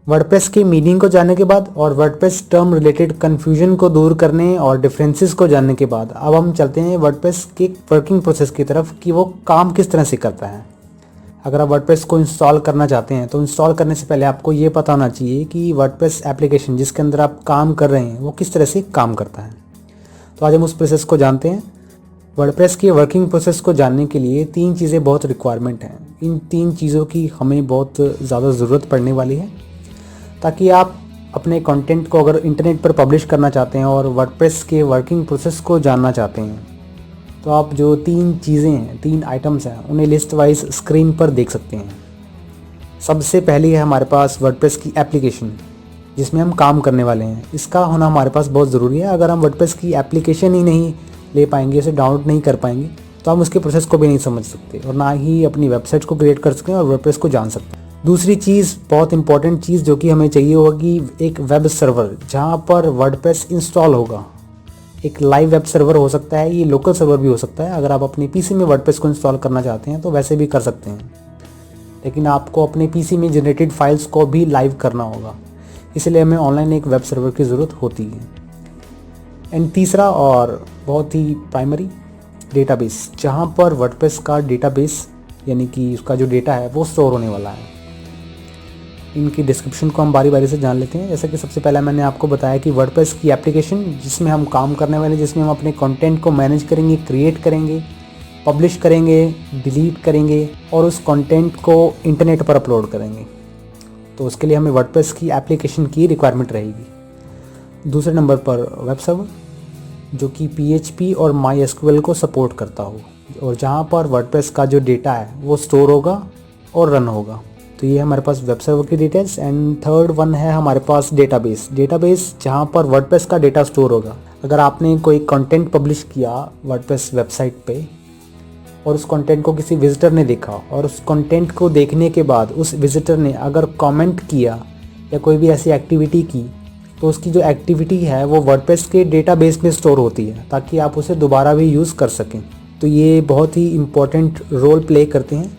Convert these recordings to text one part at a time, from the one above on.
WordPress की meaning को जानने के बाद और वर्डप्रेस टर्म रिलेटेड कन्फ्यूजन को दूर करने और डिफरेंसेस को जानने के बाद अब हम चलते हैं वर्डप्रेस के वर्किंग प्रोसेस की तरफ कि वो काम किस तरह से करता है। अगर आप वर्डप्रेस को इंस्टॉल करना चाहते हैं तो इंस्टॉल करने से पहले आपको ये पता होना चाहिए कि वर्डप्रेस एप्लीकेशन जिसके अंदर आप काम कर रहे हैं वो किस तरह से काम करता है। तो आज हम उस प्रोसेस को जानते हैं। वर्डप्रेस की वर्किंग प्रोसेस को जानने के लिए 3 चीज़ें बहुत रिक्वायरमेंट हैं। इन 3 चीज़ों की हमें बहुत ज़्यादा ज़रूरत पड़ने वाली है ताकि आप अपने कंटेंट को अगर इंटरनेट पर पब्लिश करना चाहते हैं और वर्डप्रेस के वर्किंग प्रोसेस को जानना चाहते हैं तो आप जो 3 चीज़ें हैं, 3 आइटम्स हैं, उन्हें लिस्ट वाइज स्क्रीन पर देख सकते हैं। सबसे पहली है हमारे पास वर्डप्रेस की एप्लीकेशन जिसमें हम काम करने वाले हैं। इसका होना हमारे पास बहुत ज़रूरी है। अगर हम वर्डप्रेस की एप्लीकेशन ही नहीं ले पाएंगे, उसे डाउनलोड नहीं कर पाएंगे तो हम उसके प्रोसेस को भी नहीं समझ सकते और ना ही अपनी वेबसाइट को क्रिएट कर सकते हैं और वर्डप्रेस को जान सकते हैं। दूसरी चीज़, बहुत इंपॉर्टेंट चीज़ जो कि हमें चाहिए होगी, एक वेब सर्वर जहाँ पर वर्डप्रेस इंस्टॉल होगा। एक लाइव वेब सर्वर हो सकता है, ये लोकल सर्वर भी हो सकता है। अगर आप अपने पीसी में वर्डप्रेस को इंस्टॉल करना चाहते हैं तो वैसे भी कर सकते हैं, लेकिन आपको अपने पीसी में जनरेटेड फाइल्स को भी लाइव करना होगा, इसलिए हमें ऑनलाइन एक वेब सर्वर की ज़रूरत होती है। एंड तीसरा और बहुत ही प्राइमरी, डेटाबेस, जहाँ पर वर्डप्रेस का डेटाबेस यानी कि उसका जो डेटा है वो स्टोर होने वाला है। इनकी डिस्क्रिप्शन को हम बारी बारी से जान लेते हैं। जैसे कि सबसे पहले मैंने आपको बताया कि वर्डप्रेस की एप्लीकेशन जिसमें हम काम करने वाले, जिसमें हम अपने कंटेंट को मैनेज करेंगे, क्रिएट करेंगे, पब्लिश करेंगे, डिलीट करेंगे और उस कंटेंट को इंटरनेट पर अपलोड करेंगे। तो उसके लिए हमें वर्डप्रेस की एप्लीकेशन की रिक्वायरमेंट रहेगी। दूसरे नंबर पर वेब सर्वर जो कि PHP और MySQL को सपोर्ट करता हो और जहाँ पर वर्डप्रेस का जो डेटा है वो स्टोर होगा और रन होगा। तो ये हमारे पास वेब सर्वर की डिटेल्स। एंड थर्ड वन है हमारे पास डेटाबेस जहाँ पर वर्डप्रेस का डेटा स्टोर होगा। अगर आपने कोई कंटेंट पब्लिश किया वर्डप्रेस वेबसाइट पे और उस कंटेंट को किसी विजिटर ने देखा और उस कंटेंट को देखने के बाद उस विजिटर ने अगर कमेंट किया या कोई भी ऐसी एक्टिविटी की तो उसकी जो एक्टिविटी है वो वर्डप्रेस के डेटाबेस में स्टोर होती है ताकि आप उसे दोबारा भी यूज़ कर सकें। तो ये बहुत ही इम्पोर्टेंट रोल प्ले करते हैं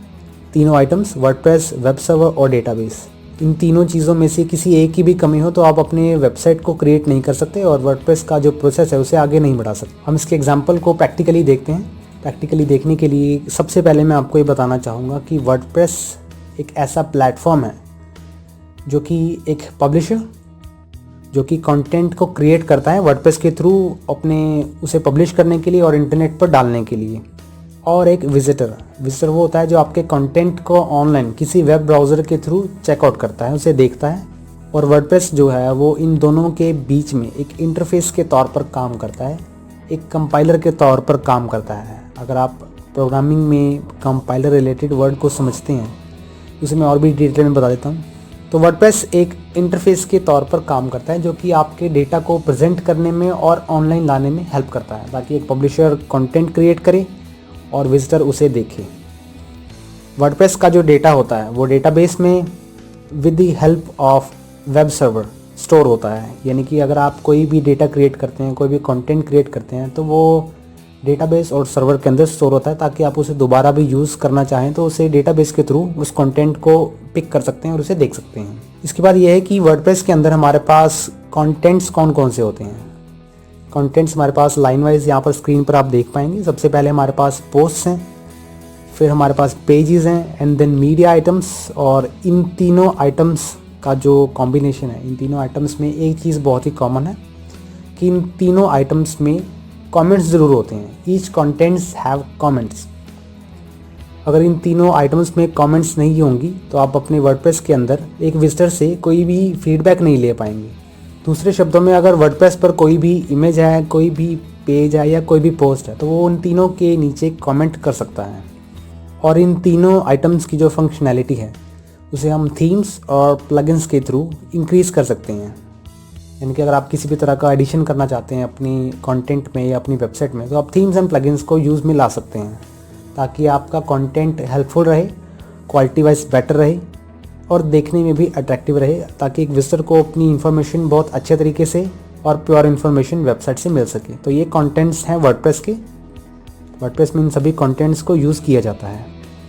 तीनों आइटम्स, वर्डप्रेस, वेब सर्वर और डेटाबेस। इन तीनों चीज़ों में से किसी एक की भी कमी हो तो आप अपने वेबसाइट को क्रिएट नहीं कर सकते और वर्डप्रेस का जो प्रोसेस है उसे आगे नहीं बढ़ा सकते। हम इसके एग्जांपल को प्रैक्टिकली देखते हैं। प्रैक्टिकली देखने के लिए सबसे पहले मैं आपको ये बताना चाहूँगा कि वर्डप्रेस एक ऐसा प्लेटफॉर्म है जो कि एक पब्लिशर जो कि कंटेंट को क्रिएट करता है वर्डप्रेस के थ्रू अपने उसे पब्लिश करने के लिए और इंटरनेट पर डालने के लिए, और एक विजिटर वो होता है जो आपके कंटेंट को ऑनलाइन किसी वेब ब्राउज़र के थ्रू चेकआउट करता है, उसे देखता है। और वर्डप्रेस जो है वो इन दोनों के बीच में एक इंटरफेस के तौर पर काम करता है, एक कंपाइलर के तौर पर काम करता है। अगर आप प्रोग्रामिंग में कंपाइलर रिलेटेड वर्ड को समझते हैं उसे मैं और भी डिटेल में बता देता हूँ। तो वर्डप्रेस एक इंटरफेस के तौर पर काम करता है जो कि आपके डेटा को प्रेजेंट करने में और ऑनलाइन लाने में हेल्प करता है ताकि एक पब्लिशर कंटेंट क्रिएट करे और विजिटर उसे देखे। वर्डप्रेस का जो डेटा होता है वो डेटाबेस में with the help of web server store होता है। यानी कि अगर आप कोई भी डेटा क्रिएट करते हैं, कोई भी कंटेंट क्रिएट करते हैं तो वो डेटाबेस और सर्वर के अंदर स्टोर होता है ताकि आप उसे दोबारा भी यूज़ करना चाहें तो उसे डेटाबेस के थ्रू उस कंटेंट को पिक कर सकते हैं और उसे देख सकते हैं। इसके बाद ये है कि वर्डप्रेस के अंदर हमारे पास कंटेंट्स कौन कौन से होते हैं। कंटेंट्स हमारे पास लाइन वाइज यहाँ पर स्क्रीन पर आप देख पाएंगे। सबसे पहले हमारे पास पोस्ट्स हैं, फिर हमारे पास पेजेस हैं एंड देन मीडिया आइटम्स। और इन तीनों आइटम्स का जो कॉम्बिनेशन है, इन तीनों आइटम्स में एक चीज़ बहुत ही कॉमन है कि इन तीनों आइटम्स में कमेंट्स ज़रूर होते हैं। Each contents have comments. अगर इन तीनों आइटम्स में कमेंट्स नहीं होंगी तो आप अपने वर्डप्रेस के अंदर एक विजिटर से कोई भी फीडबैक नहीं ले पाएंगे। दूसरे शब्दों में अगर वर्डप्रेस पर कोई भी इमेज है, कोई भी पेज है या कोई भी पोस्ट है तो वो उन तीनों के नीचे कमेंट कर सकता है। और इन तीनों आइटम्स की जो फंक्शनैलिटी है उसे हम थीम्स और प्लगइन्स के थ्रू इंक्रीज़ कर सकते हैं। यानी कि अगर आप किसी भी तरह का एडिशन करना चाहते हैं अपनी कंटेंट में या अपनी वेबसाइट में तो आप थीम्स एंड प्लगइन्स को यूज़ में ला सकते हैं ताकि आपका कंटेंट हेल्पफुल रहे, क्वालिटी वाइज बेटर रहे और देखने में भी अट्रैक्टिव रहे ताकि एक विजिटर को अपनी इन्फॉर्मेशन बहुत अच्छे तरीके से और प्योर इन्फॉर्मेशन वेबसाइट से मिल सके। तो ये कंटेंट्स हैं वर्डप्रेस के। वर्डप्रेस में इन सभी कंटेंट्स को यूज़ किया जाता है।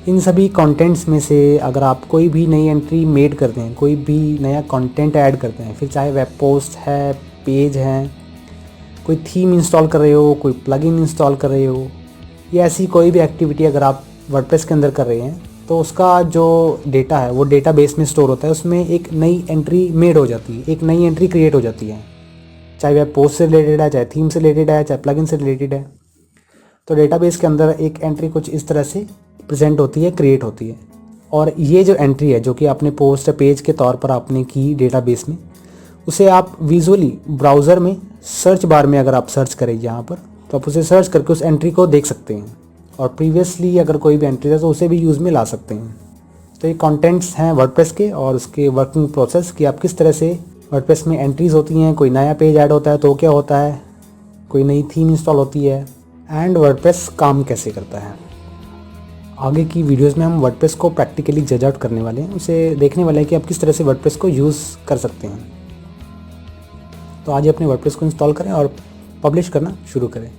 इन सभी कंटेंट्स में से अगर आप कोई भी नई एंट्री मेड करते हैं, कोई भी नया कंटेंट ऐड करते हैं, फिर चाहे वेब पोस्ट है, पेज है, कोई थीम इंस्टॉल कर रहे हो, कोई प्लगइन इंस्टॉल कर रहे हो, या ऐसी कोई भी एक्टिविटी अगर आप वर्डप्रेस के अंदर कर रहे हैं, तो उसका जो डेटा है वो डेटाबेस में स्टोर होता है। उसमें एक नई एंट्री मेड हो जाती है, एक नई एंट्री क्रिएट हो जाती है, चाहे वेब पोस्ट से रिलेटेड है, चाहे थीम से रिलेटेड है, चाहे प्लगइन से रिलेटेड है। तो डेटाबेस के अंदर एक एंट्री कुछ इस तरह से प्रेजेंट होती है, क्रिएट होती है। और ये जो एंट्री है जो कि आपने पोस्ट पेज के तौर पर आपने की डेटाबेस में, उसे आप विजुअली ब्राउज़र में सर्च बार में अगर आप सर्च करें यहाँ पर, तो आप उसे सर्च करके उस एंट्री को देख सकते हैं, और प्रीवियसली अगर कोई भी एंट्री है तो उसे भी यूज़ में ला सकते हैं। तो ये कंटेंट्स हैं वर्डप्रेस के और उसके वर्किंग प्रोसेस कि आप किस तरह से वर्डप्रेस में एंट्रीज़ होती हैं, कोई नया पेज ऐड होता है तो क्या होता है, कोई नई थीम इंस्टॉल होती है, एंड वर्डप्रेस काम कैसे करता है। आगे की वीडियोस में हम वर्डप्रेस को प्रैक्टिकली जज आउट करने वाले हैं, उसे देखने वाले हैं कि आप किस तरह से वर्डप्रेस को यूज़ कर सकते हैं। तो आज ही अपने वर्डप्रेस को इंस्टॉल करें और पब्लिश करना शुरू करें।